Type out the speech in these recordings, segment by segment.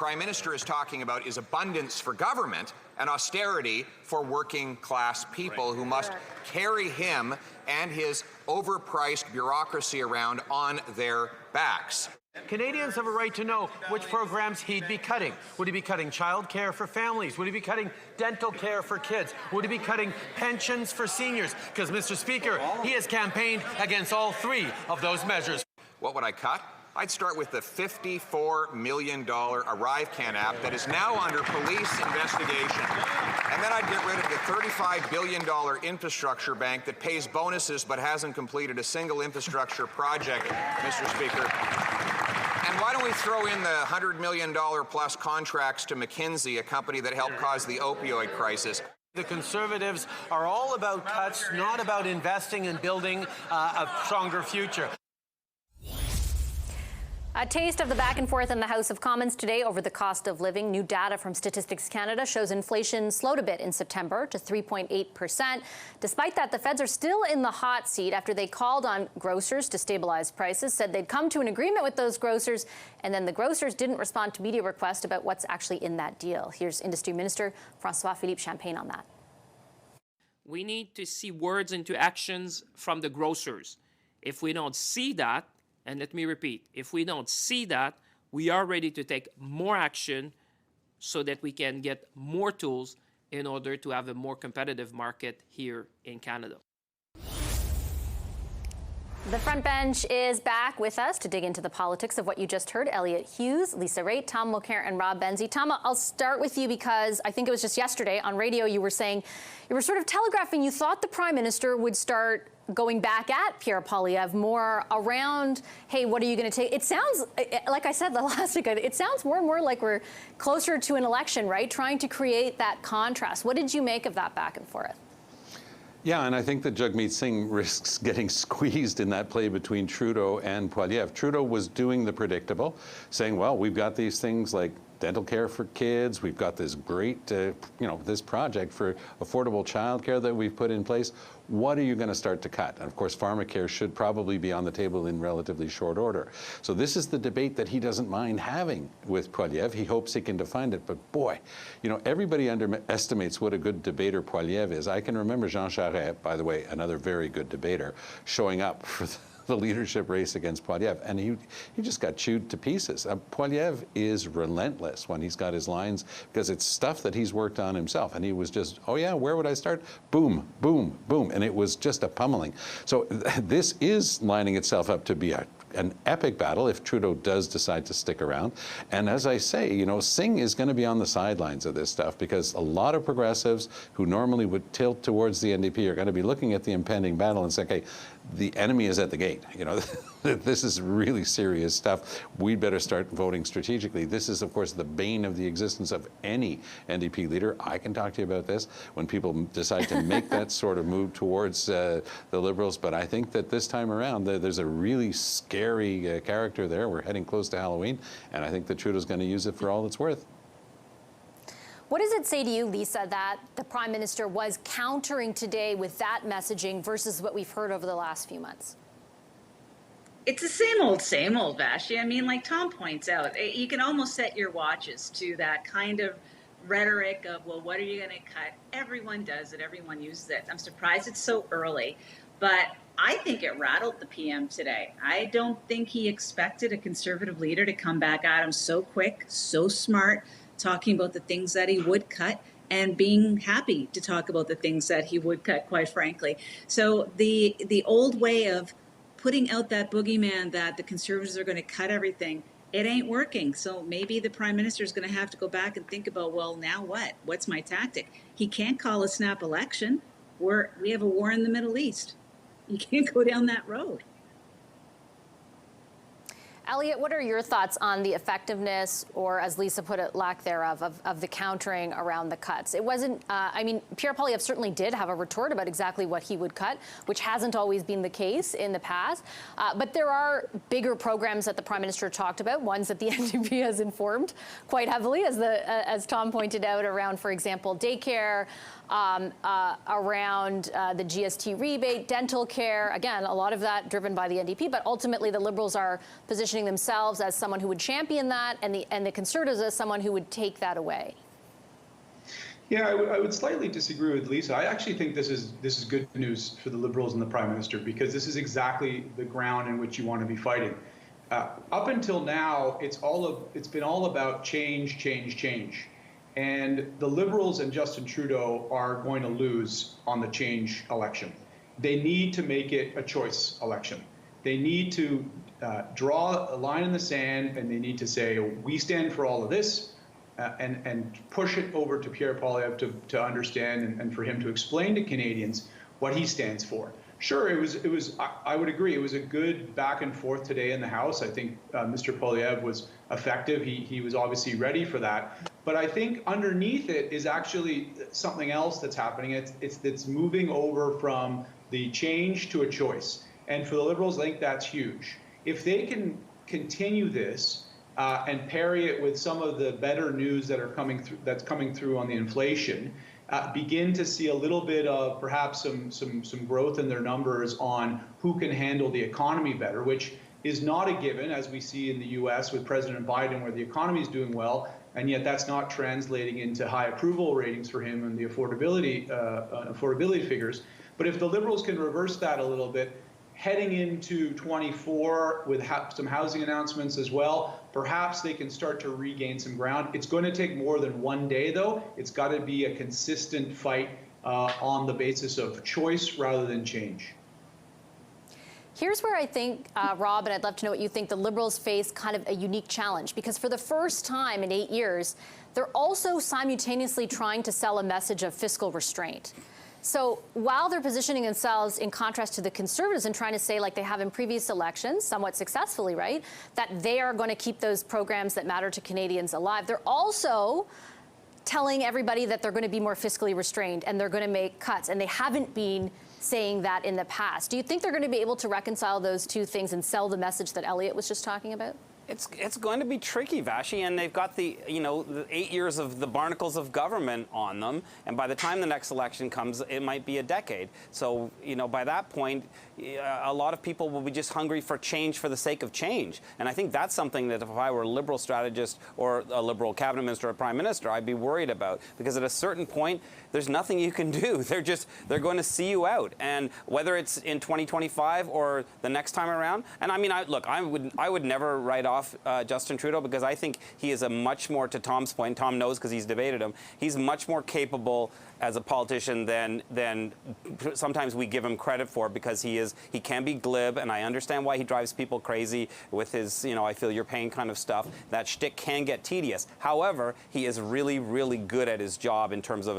Prime Minister is talking about is abundance for government and austerity for working class people who must carry him and his overpriced bureaucracy around on their backs. Canadians have a right to know which programs he'd be cutting. Would he be cutting child care for families? Would he be cutting dental care for kids? Would he be cutting pensions for seniors? Because, Mr. Speaker, he has campaigned against all three of those measures. What would I cut? I'd start with the $54 million ArriveCan app that is now under police investigation. And then I'd get rid of the $35 billion infrastructure bank that pays bonuses but hasn't completed a single infrastructure project, Mr. Speaker. And why don't we throw in the $100 million plus contracts to McKinsey, a company that helped cause the opioid crisis? The Conservatives are all about cuts, not about investing and building a stronger future. A taste of the back and forth in the House of Commons today over the cost of living. New data from Statistics Canada shows inflation slowed a bit in September to 3.8%. Despite that, the feds are still in the hot seat after they called on grocers to stabilize prices, said they'd come to an agreement with those grocers, and then the grocers didn't respond to media requests about what's actually in that deal. Here's Industry Minister François-Philippe Champagne on that. We need to see words into actions from the grocers. If we don't see that, and let me repeat, if we don't see that, we are ready to take more action so that we can get more tools in order to have a more competitive market here in Canada. The front bench is back with us to dig into the politics of what you just heard. Elliott Hughes, Lisa Raitt, Tom Mulcair, and Rob Benzie. Tom, I'll start with you because I think it was just yesterday on radio you were saying, you were sort of telegraphing you thought the Prime Minister would start going back at Pierre Poilievre more around, hey, what are you going to take? It sounds, like I said the last week, it sounds more and more like we're closer to an election, right? Trying to create that contrast. What did you make of that back and forth? Yeah, and I think that Jagmeet Singh risks getting squeezed in that play between Trudeau and Poilievre. Trudeau was doing the predictable, saying, well, we've got these things like dental care for kids. We've got this great, this project for affordable childcare that we've put in place. What are you going to start to cut? And of course, pharmacare should probably be on the table in relatively short order. So this is the debate that he doesn't mind having with Poilievre. He hopes he can define it. But boy, everybody underestimates what a good debater Poilievre is. I can remember Jean Charest, by the way, another very good debater, showing up for the leadership race against Poilievre, and he just got chewed to pieces. Poilievre is relentless when he's got his lines because it's stuff that he's worked on himself, and he was just, oh yeah, where would I start? Boom, boom, boom, and it was just a pummeling. So this is lining itself up to be an epic battle if Trudeau does decide to stick around. And as I say, Singh is going to be on the sidelines of this stuff because a lot of progressives who normally would tilt towards the NDP are going to be looking at the impending battle and saying, okay, the enemy is at the gate. This is really serious stuff. We'd better start voting strategically. This is, of course, the bane of the existence of any NDP leader. I can talk to you about this when people decide to make that sort of move towards the Liberals. But I think that this time around, there's a really scary character there. We're heading close to Halloween, and I think that Trudeau's going to use it for all it's worth. What does it say to you, Lisa, that the Prime Minister was countering today with that messaging versus what we've heard over the last few months? It's the same old, Vassy. I mean, like Tom points out, you can almost set your watches to that kind of rhetoric of, well, what are you going to cut? Everyone does it. Everyone uses it. I'm surprised it's so early, but I think it rattled the PM today. I don't think he expected a Conservative leader to come back at him so quick, so smart, talking about the things that he would cut and being happy to talk about the things that he would cut, quite frankly. So the old way of putting out that boogeyman that the Conservatives are going to cut everything, it ain't working. So maybe the Prime Minister is going to have to go back and think about, well, now what? What's my tactic? He can't call a snap election. We have a war in the Middle East. You can't go down that road. Elliott, what are your thoughts on the effectiveness, or as Lisa put it, lack thereof, of the countering around the cuts? It wasn't, Pierre Poilievre certainly did have a retort about exactly what he would cut, which hasn't always been the case in the past. But there are bigger programs that the Prime Minister talked about, ones that the NDP has informed quite heavily, as Tom pointed out, around, for example, daycare, around the GST rebate, dental care. Again, a lot of that driven by the NDP, but ultimately the Liberals are positioned positioning themselves as someone who would champion that, and the Conservatives as someone who would take that away. Yeah, I would slightly disagree with Lisa. I actually think this is good news for the Liberals and the Prime Minister, because this is exactly the ground in which you want to be fighting. Up until now, it's been all about change, change, change. And the Liberals and Justin Trudeau are going to lose on the change election. They need to make it a choice election. They need to draw a line in the sand, and they need to say, we stand for all of this, and push it over to Pierre Poilievre to understand and for him to explain to Canadians what he stands for. Sure, I would agree, it was a good back and forth today in the House. I think Mr. Poilievre was effective. He was obviously ready for that. But I think underneath it is actually something else that's happening. It's moving over from the change to a choice. And for the Liberals, I think that's huge. If they can continue this and parry it with some of the better news that's coming through on the inflation, begin to see a little bit of perhaps some growth in their numbers on who can handle the economy better, which is not a given, as we see in the U.S. with President Biden, where the economy is doing well, and yet that's not translating into high approval ratings for him and the affordability figures. But if the Liberals can reverse that a little bit, heading into 24 with some housing announcements as well, perhaps they can start to regain some ground. It's going to take more than one day, though. It's got to be a consistent fight on the basis of choice rather than change. Here's where I think, Rob, and I'd love to know what you think, the Liberals face kind of a unique challenge, because for the first time in 8 years, they're also simultaneously trying to sell a message of fiscal restraint. So while they're positioning themselves in contrast to the Conservatives and trying to say, like they have in previous elections, somewhat successfully, right, that they are going to keep those programs that matter to Canadians alive, they're also telling everybody that they're going to be more fiscally restrained and they're going to make cuts. And they haven't been saying that in the past. Do you think they're going to be able to reconcile those two things and sell the message that Elliot was just talking about? It's going to be tricky, Vassy, and they've got the 8 years of the barnacles of government on them, and by the time the next election comes, it might be a decade. So, by that point, a lot of people will be just hungry for change for the sake of change. And I think that's something that if I were a Liberal strategist or a Liberal cabinet minister or prime minister, I'd be worried about, because at a certain point, there's nothing you can do. They're going to see you out. And whether it's in 2025 or the next time around, and I mean, I would never write off Justin Trudeau, because I think he is a much more, to Tom's point, Tom knows because he's debated him, he's much more capable as a politician than sometimes we give him credit for, because he can be glib, and I understand why he drives people crazy with his, I feel your pain kind of stuff. That shtick can get tedious. However, he is really, really good at his job in terms of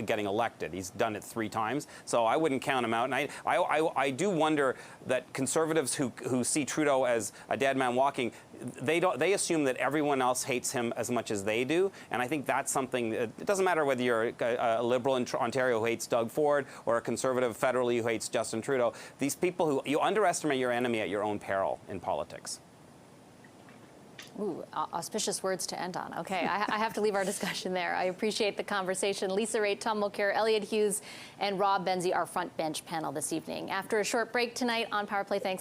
getting elected. He's done it 3 times, so I wouldn't count him out. And I do wonder that Conservatives who see Trudeau as a dead man walking, they assume that everyone else hates him as much as they do, and I think that's something. It doesn't matter whether you're a Liberal in Ontario who hates Doug Ford or a Conservative federally who hates Justin Trudeau. These people you underestimate your enemy at your own peril in politics. Ooh, auspicious words to end on. Okay, I have to leave our discussion there. I appreciate the conversation. Lisa Raitt, Tom Mulcair, Elliot Hughes, and Rob Benzie, our front bench panel this evening. After a short break tonight on Power Play, thanks.